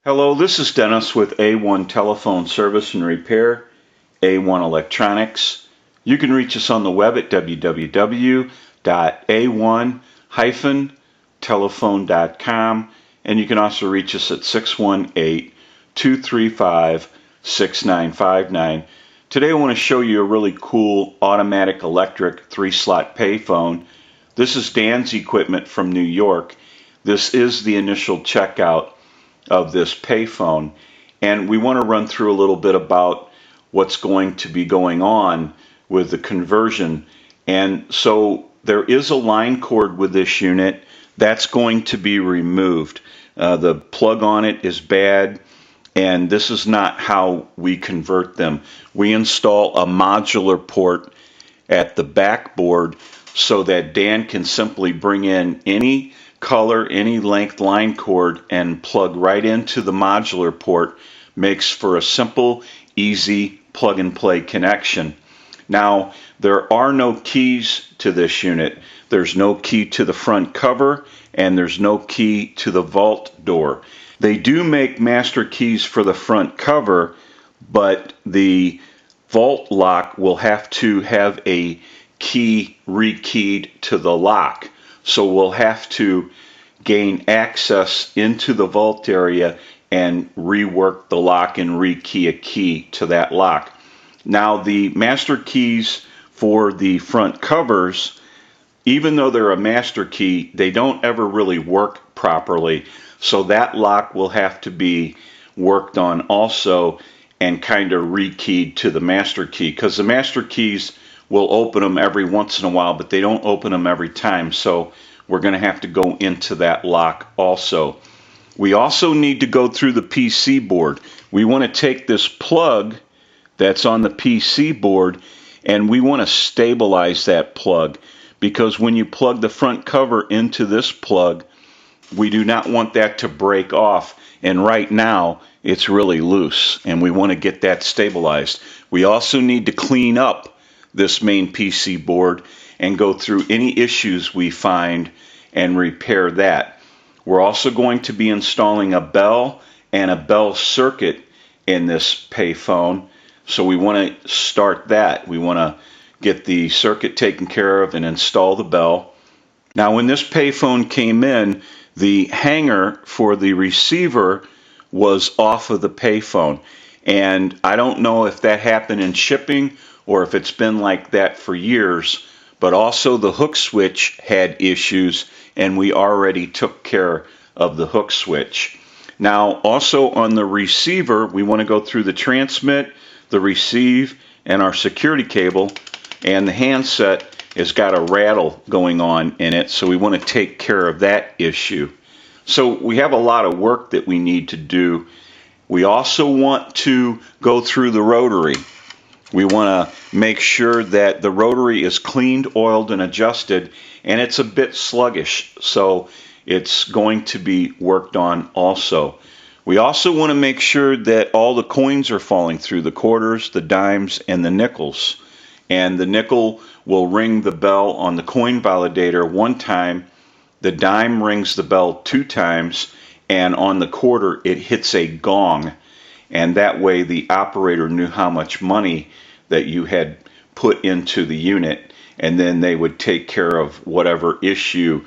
Hello, this is Dennis with A1 Telephone Service and Repair, A1 Electronics. You can reach us on the web at www.a1-telephone.com, and you can also reach us at 618-235-6959. Today I want to show you a really cool automatic electric 3-slot payphone. This is Dan's equipment from New York. This is the initial checkout of this payphone, and we want to run through a little bit about what's going to be going on with the conversion. And so there is a line cord with this unit that's going to be removed. The plug on it is bad, and this is not how we convert them. We install a modular port at the backboard so that Dan can simply bring in any color, any length line cord and plug right into the modular port. Makes for a simple, easy plug and play connection. Now, there are no keys to this unit. There's no key to the front cover, and there's no key to the vault door. They do make master keys for the front cover, but the vault lock will have to have a key rekeyed to the lock. So we'll have to gain access into the vault area and rework the lock and rekey a key to that lock. Now, the master keys for the front covers, even though they're a master key, they don't ever really work properly. So that lock will have to be worked on also and kind of rekeyed to the master key, because the master keys will open them every once in a while, but they don't open them every time. So we're going to have to go into that lock also. We also need to go through the PC board. We want to take this plug that's on the PC board and we want to stabilize that plug, because when you plug the front cover into this plug, we do not want that to break off, and right now it's really loose and we want to get that stabilized. We also need to clean up this main PC board and go through any issues we find and repair that. We're also going to be installing a bell and a bell circuit in this payphone, so we want to start that. We want to get the circuit taken care of and install the bell. Now, when this payphone came in, the hanger for the receiver was off of the payphone, and I don't know if that happened in shipping or if it's been like that for years, but also the hook switch had issues, and we already took care of the hook switch. Now, also on the receiver, we want to go through the transmit, the receive, and our security cable, and the handset has got a rattle going on in it, so we want to take care of that issue. So we have a lot of work that we need to do. We also want to go through the rotary. We want to make sure that the rotary is cleaned, oiled, and adjusted, and it's a bit sluggish, so it's going to be worked on also. We also want to make sure that all the coins are falling through, the quarters, the dimes, and the nickels. And the nickel will ring the bell on the coin validator one time, the dime rings the bell 2 times, and on the quarter it hits a gong. And that way the operator knew how much money that you had put into the unit, and then they would take care of whatever issue,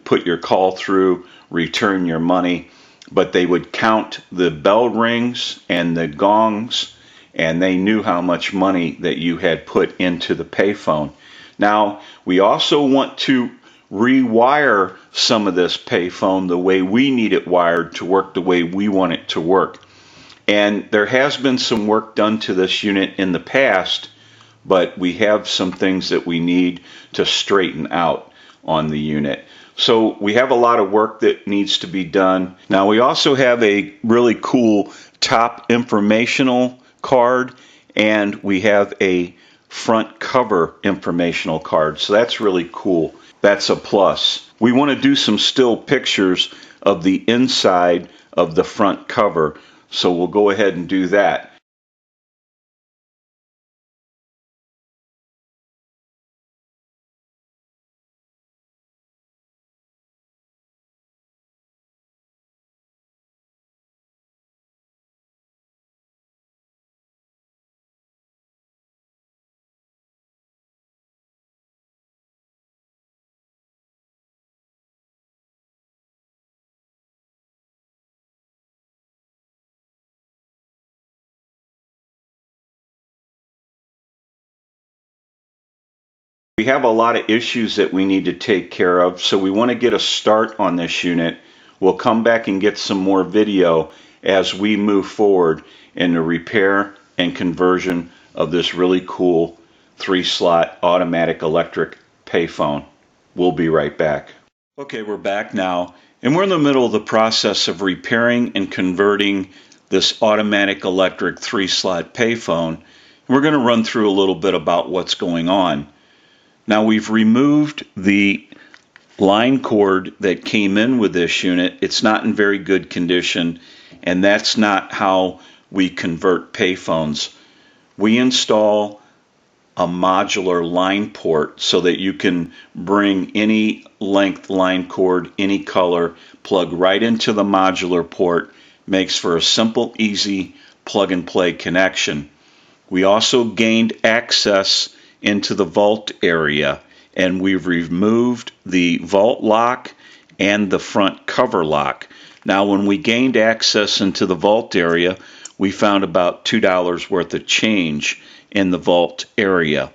put your call through, return your money, but they would count the bell rings and the gongs, and they knew how much money that you had put into the payphone. Now, we also want to rewire some of this payphone the way we need it wired to work the way we want it to work. And there has been some work done to this unit in the past, but we have some things that we need to straighten out on the unit. So we have a lot of work that needs to be done. Now, we also have a really cool top informational card, and we have a front cover informational card. So that's really cool. That's a plus. We want to do some still pictures of the inside of the front cover, so we'll go ahead and do that. We have a lot of issues that we need to take care of, so we want to get a start on this unit. We'll come back and get some more video as we move forward in the repair and conversion of this really cool 3-slot automatic electric payphone. We'll be right back. Okay, we're back now, and we're in the middle of the process of repairing and converting this automatic electric 3-slot payphone. We're going to run through a little bit about what's going on. Now, we've removed the line cord that came in with this unit. It's not in very good condition, and that's not how we convert payphones. We install a modular line port so that you can bring any length line cord, any color, plug right into the modular port. Makes for a simple, easy plug and play connection. We also gained access into the vault area, and we've removed the vault lock and the front cover lock. Now, when we gained access into the vault area, we found about $2 worth of change in the vault area.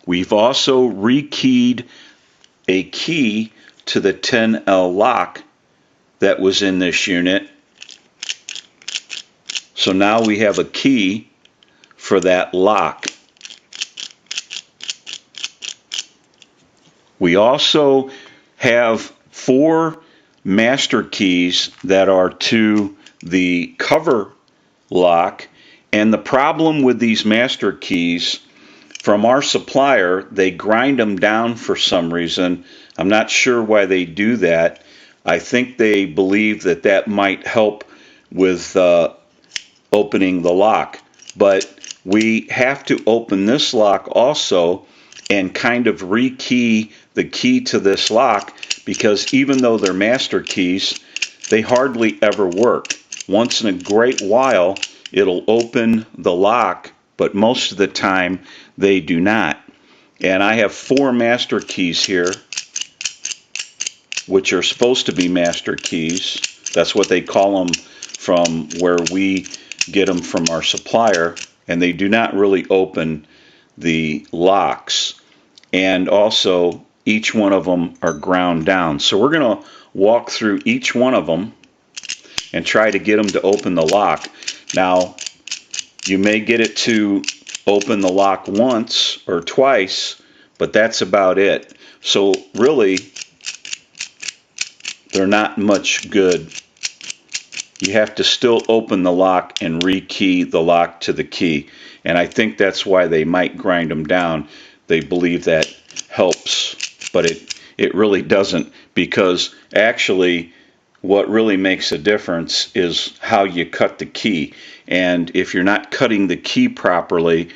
We've also rekeyed a key to the 10L lock that was in this unit. So now we have a key for that lock. We also have 4 master keys that are to the cover lock, and the problem with these master keys, from our supplier, they grind them down for some reason. I'm not sure why they do that. I think they believe that that might help with opening the lock, but we have to open this lock also and kind of rekey the key to this lock, because even though they're master keys, they hardly ever work. Once in a great while it'll open the lock, but most of the time they do not. And I have 4 master keys here, which are supposed to be master keys. That's what they call them from where we get them from our supplier, and they do not really open the locks. And also, each one of them are ground down. So we're going to walk through each one of them and try to get them to open the lock. Now, you may get it to open the lock once or twice, but that's about it. So really, they're not much good. You have to still open the lock and rekey the lock to the key. And I think that's why they might grind them down. They believe that helps, but it really doesn't, because actually what really makes a difference is how you cut the key. And if you're not cutting the key properly,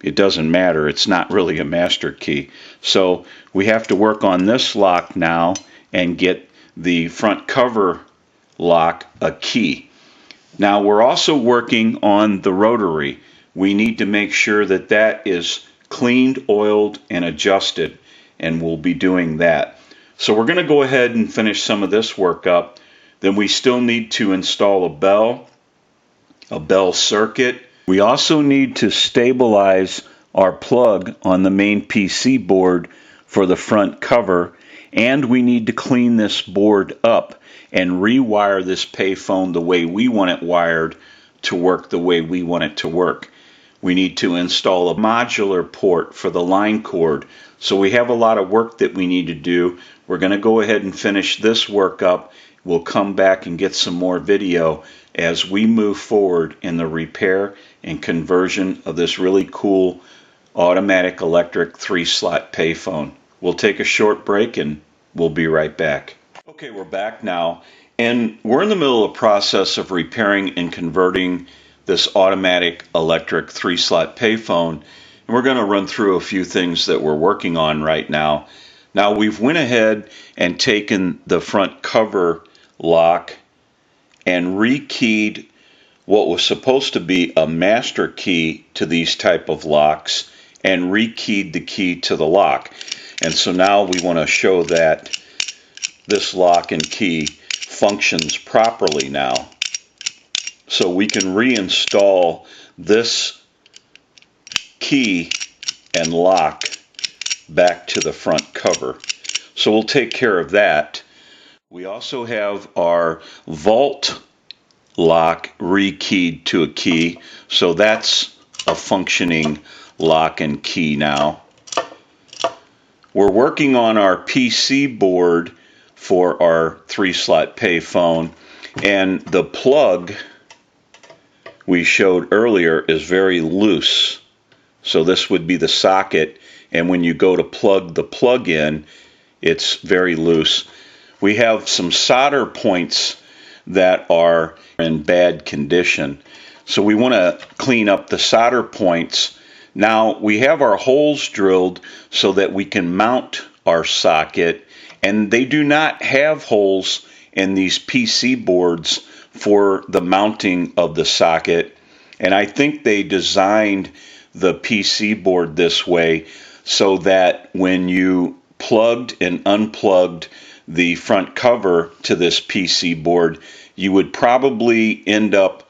it doesn't matter. It's not really a master key. So we have to work on this lock now and get the front cover lock a key. Now we're also working on the rotary. We need to make sure that that is cleaned, oiled, and adjusted, and we'll be doing that. So we're going to go ahead and finish some of this work up. Then we still need to install a bell circuit. We also need to stabilize our plug on the main PC board for the front cover, and we need to clean this board up and rewire this payphone the way we want it wired to work the way we want it to work. We need to install a modular port for the line cord. So we have a lot of work that we need to do. We're going to go ahead and finish this work up. We'll come back and get some more video as we move forward in the repair and conversion of this really cool automatic electric 3-slot payphone. We'll take a short break and we'll be right back. Okay, we're back now, and we're in the middle of the process of repairing and converting this automatic electric 3-slot payphone, and we're going to run through a few things that we're working on right now. Now, we've went ahead and taken the front cover lock and rekeyed what was supposed to be a master key to these type of locks and rekeyed the key to the lock. And so now we want to show that this lock and key functions properly now. So we can reinstall this key and lock back to the front cover. So we'll take care of that. We also have our vault lock rekeyed to a key, so that's a functioning lock and key now. We're working on our PC board for our 3-slot payphone, and the plug we showed earlier is very loose. So this would be the socket, and when you go to plug the plug in, it's very loose. We have some solder points that are in bad condition, so we want to clean up the solder points. Now we have our holes drilled so that we can mount our socket, and they do not have holes in these PC boards for the mounting of the socket, and I think they designed the PC board this way so that when you plugged and unplugged the front cover to this PC board, you would probably end up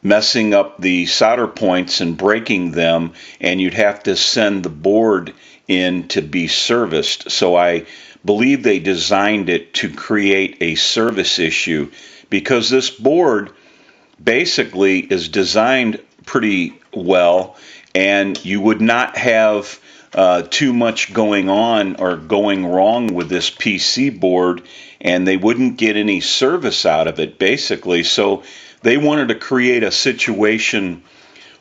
messing up the solder points and breaking them, and you'd have to send the board in to be serviced. So I believe they designed it to create a service issue, because this board basically is designed pretty well, and you would not have too much going on or going wrong with this PC board, and they wouldn't get any service out of it, basically. So they wanted to create a situation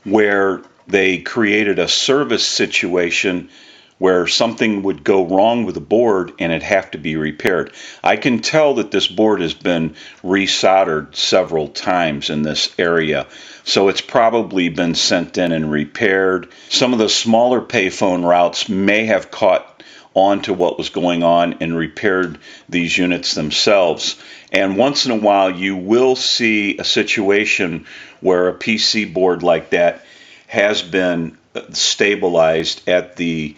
where they created a service situation where something would go wrong with the board and it'd have to be repaired. I can tell that this board has been resoldered several times in this area, so it's probably been sent in and repaired. Some of the smaller payphone routes may have caught on to what was going on and repaired these units themselves. And once in a while you will see a situation where a PC board like that has been stabilized at the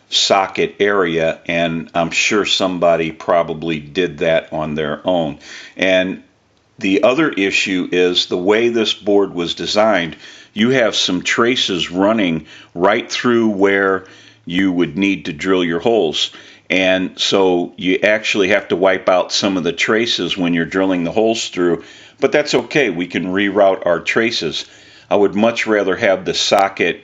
socket area, and I'm sure somebody probably did that on their own. And the other issue is the way this board was designed. You have some traces running right through where you would need to drill your holes, and so you actually have to wipe out some of the traces when you're drilling the holes through, but that's okay. We can reroute our traces. I would much rather have the socket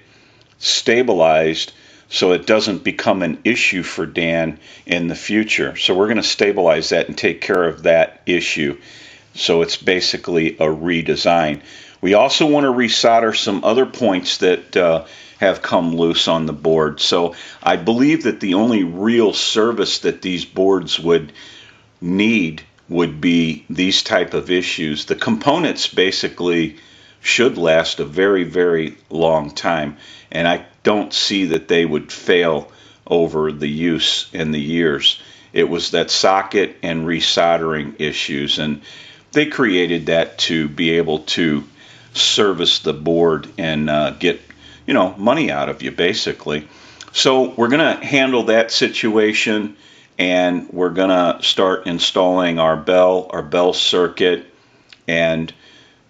stabilized so it doesn't become an issue for Dan in the future. So we're going to stabilize that and take care of that issue. So it's basically a redesign. We also want to resolder some other points that have come loose on the board. So I believe that the only real service that these boards would need would be these type of issues. The components basically should last a very, very long time, and I don't see that they would fail over the use in the years. It was that socket and resoldering issues, and they created that to be able to service the board and get money out of you, basically. So we're going to handle that situation, and we're going to start installing our bell circuit, and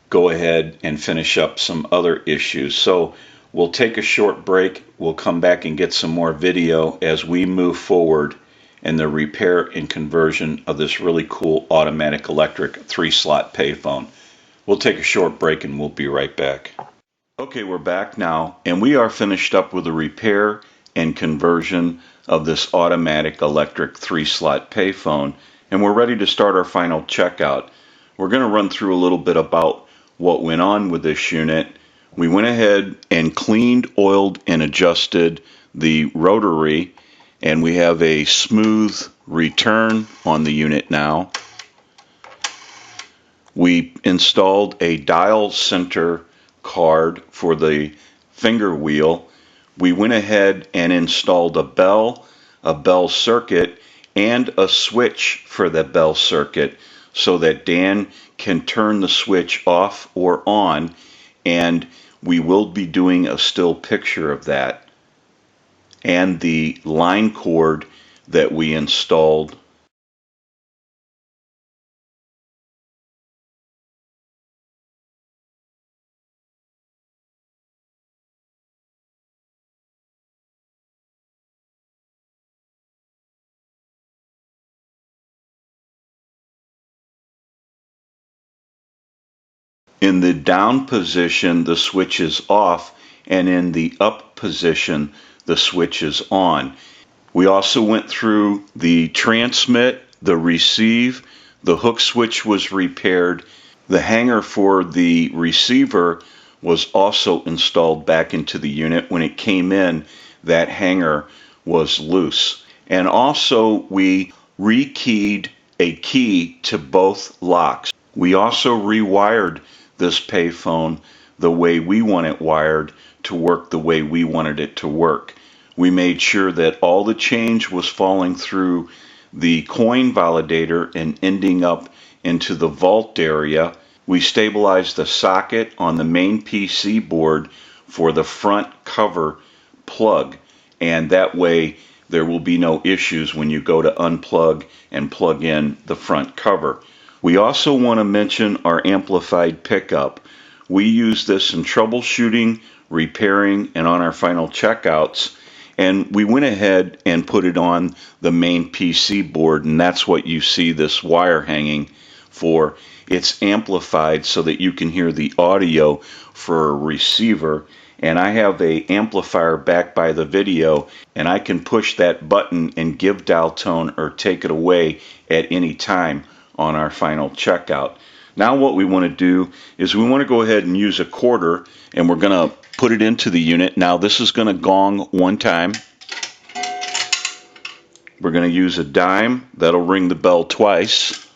go ahead and finish up some other issues. So we'll take a short break. We'll come back and get some more video as we move forward in the repair and conversion of this really cool automatic electric 3-slot payphone. We'll take a short break and we'll be right back. Okay, we're back now, and we are finished up with the repair and conversion of this automatic electric 3-slot payphone, and we're ready to start our final checkout. We're going to run through a little bit about what went on with this unit. We went ahead and cleaned, oiled, and adjusted the rotary, and we have a smooth return on the unit now. We installed a dial center card for the finger wheel. We went ahead and installed a bell circuit, and a switch for the bell circuit so that Dan can turn the switch off or on, and we will be doing a still picture of that, and the line cord that we installed In the down position, the switch is off, and in the up position, the switch is on. We also went through the transmit, the receive, the hook switch was repaired. The hanger for the receiver was also installed back into the unit. When it came in, that hanger was loose. And also we rekeyed a key to both locks. We also rewired this payphone the way we want it wired to work the way we wanted it to work. We made sure that all the change was falling through the coin validator and ending up into the vault area. We stabilized the socket on the main PC board for the front cover plug, and that way there will be no issues when you go to unplug and plug in the front cover. We also want to mention our amplified pickup. We use this in troubleshooting, repairing, and on our final checkouts. And we went ahead and put it on the main PC board, and that's what you see this wire hanging for. It's amplified so that you can hear the audio for a receiver. And I have an amplifier back by the video, and I can push that button and give dial tone or take it away at any time on our final checkout. Now what we want to do is we want to go ahead and use a quarter, and we're going to put it into the unit. Now this is going to gong one time. We're going to use a dime. That'll ring the bell twice.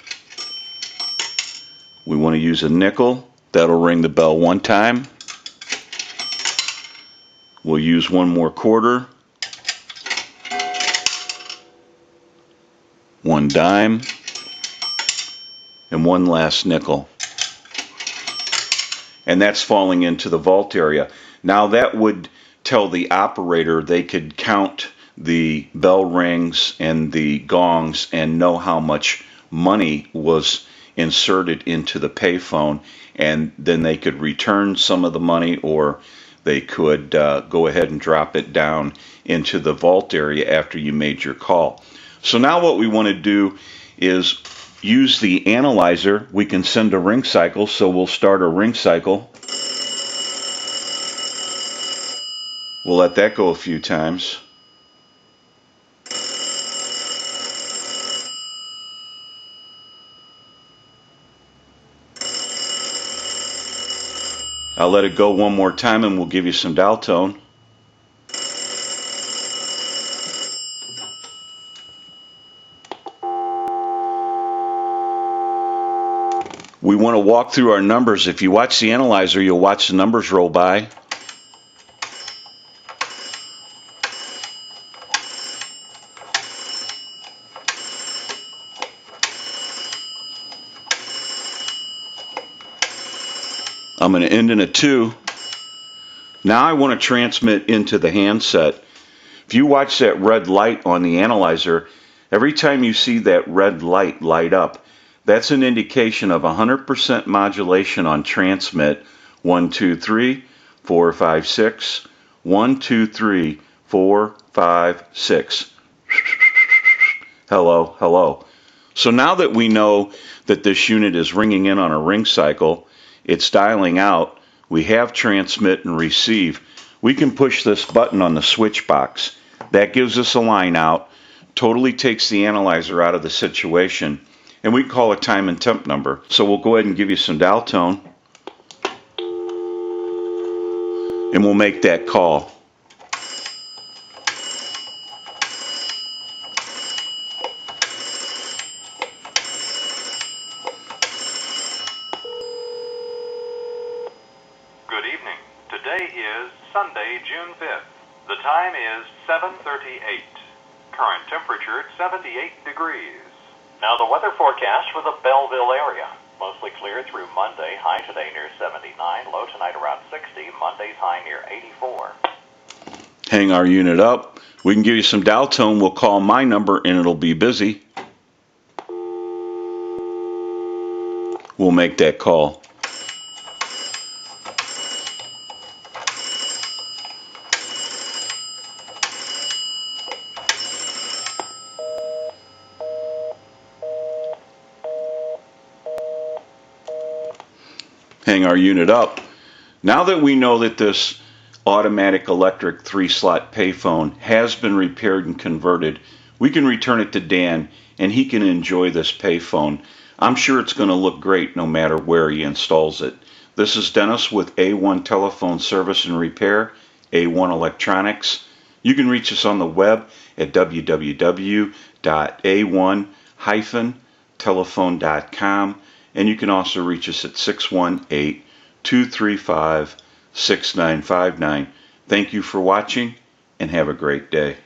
We want to use a nickel. That'll ring the bell one time. We'll use one more quarter. One dime. And one last nickel. And that's falling into the vault area. Now that would tell the operator they could count the bell rings and the gongs and know how much money was inserted into the payphone, and then they could return some of the money, or they could go ahead and drop it down into the vault area after you made your call. So now what we want to do is use the analyzer. We can send a ring cycle, so we'll start a ring cycle. We'll let that go a few times. I'll let it go one more time and we'll give you some dial tone. We want to walk through our numbers. If you watch the analyzer, you'll watch the numbers roll by. I'm going to end in a 2. Now I want to transmit into the handset. If you watch that red light on the analyzer, every time you see that red light light up, that's an indication of 100% modulation on transmit. 1, 2, 3, 4, 5, 6. 1, 2, 3, 4, 5, 6. Hello, hello. So now that we know that this unit is ringing in on a ring cycle, it's dialing out, we have transmit and receive, we can push this button on the switch box. That gives us a line out, totally takes the analyzer out of the situation, and we call a time and temp number. So we'll go ahead and give you some dial tone, and we'll make that call. Good evening. Today is Sunday, June 5th. The time is 7:38. Current temperature 78 degrees. Now the weather forecast for the Belleville area. Mostly clear through Monday. High today near 79. Low tonight around 60. Monday's high near 84. Hang our unit up. We can give you some dial tone. We'll call my number and it'll be busy. We'll make that call. hang our unit up. Now that we know that this automatic electric 3-slot payphone has been repaired and converted, we can return it to Dan and he can enjoy this payphone. I'm sure it's going to look great no matter where he installs it. This is Dennis with A1 Telephone Service and Repair, A1 Electronics. You can reach us on the web at www.a1-telephone.com, and you can also reach us at 618-235-6959. Thank you for watching and have a great day.